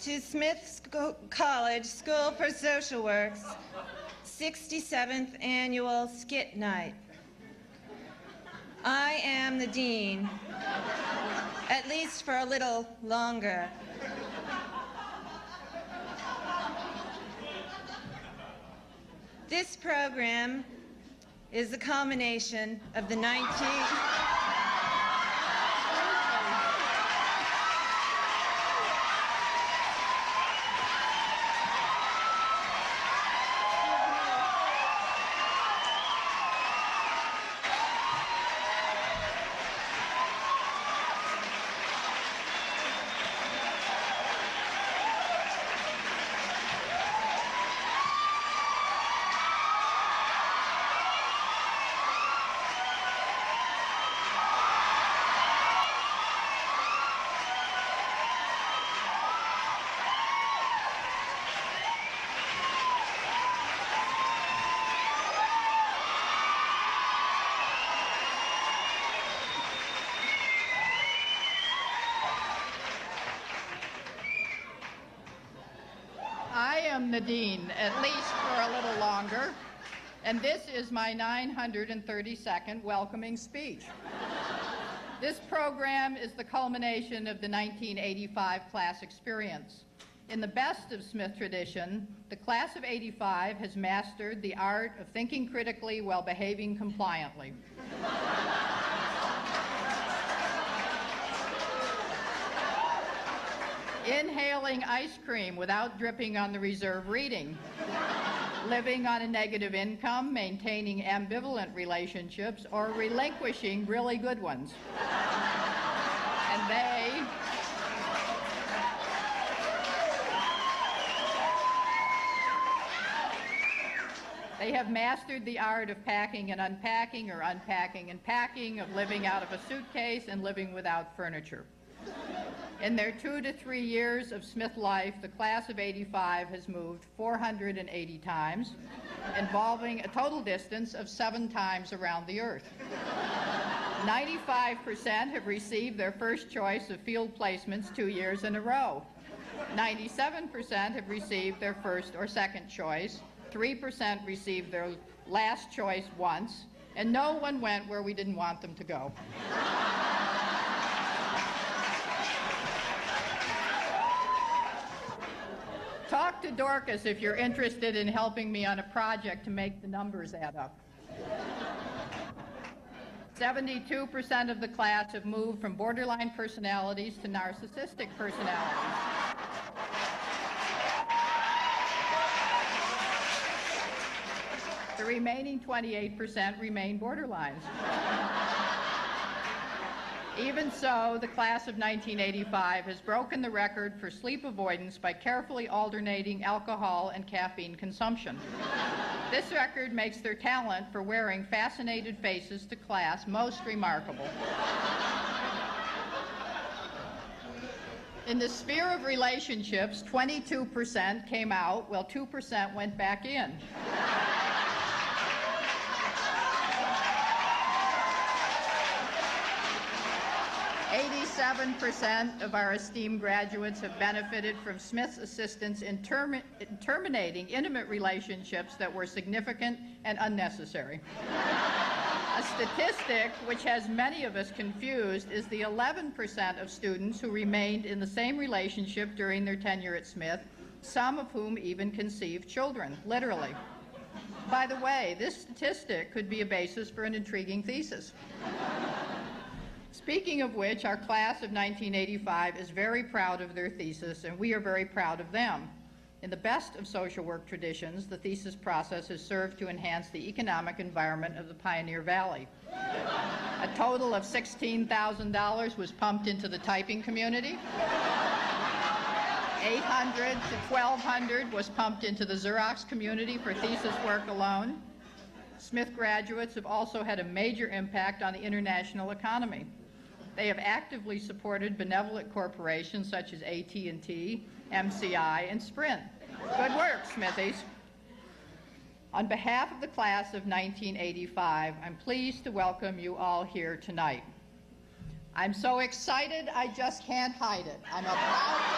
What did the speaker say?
to Smith College School for Social Work's 67th Annual Skit Night. I am the Dean, at least for a little longer. This program is the culmination of the 19... The Dean, at least for a little longer, and this is my 932nd welcoming speech. This program is the culmination of the 1985 class experience. In the best of Smith tradition, the class of '85 has mastered the art of thinking critically while behaving compliantly. Inhaling ice cream without dripping on the reserve reading, living on a negative income, maintaining ambivalent relationships, or relinquishing really good ones. And they have mastered the art of packing and unpacking, or unpacking and packing, of living out of a suitcase and living without furniture. In their 2 to 3 years of Smith life, the class of '85 has moved 480 times, involving a total distance of 7 times around the earth. 95% have received their first choice of field placements 2 years in a row. 97% have received their first or second choice. 3% received their last choice once, and no one went where we didn't want them to go. Talk to Dorcas if you're interested in helping me on a project to make the numbers add up. 72% of the class have moved from borderline personalities to narcissistic personalities. The remaining 28% remain borderlines. Even so, the class of 1985 has broken the record for sleep avoidance by carefully alternating alcohol and caffeine consumption. This record makes their talent for wearing fascinated faces to class most remarkable. In the sphere of relationships, 22% came out, while 2% went back in. 87% of our esteemed graduates have benefited from Smith's assistance in terminating intimate relationships that were significant and unnecessary. A statistic which has many of us confused is the 11% of students who remained in the same relationship during their tenure at Smith, some of whom even conceived children, literally. By the way, this statistic could be a basis for an intriguing thesis. Speaking of which, our class of 1985 is very proud of their thesis, and we are very proud of them. In the best of social work traditions, the thesis process has served to enhance the economic environment of the Pioneer Valley. A total of $16,000 was pumped into the typing community. $800 to $1,200 was pumped into the Xerox community for thesis work alone. Smith graduates have also had a major impact on the international economy. They have actively supported benevolent corporations such as AT&T, MCI, and Sprint. Good work, Smithies. On behalf of the class of 1985, I'm pleased to welcome you all here tonight. I'm so excited, I just can't hide it. I'm a proud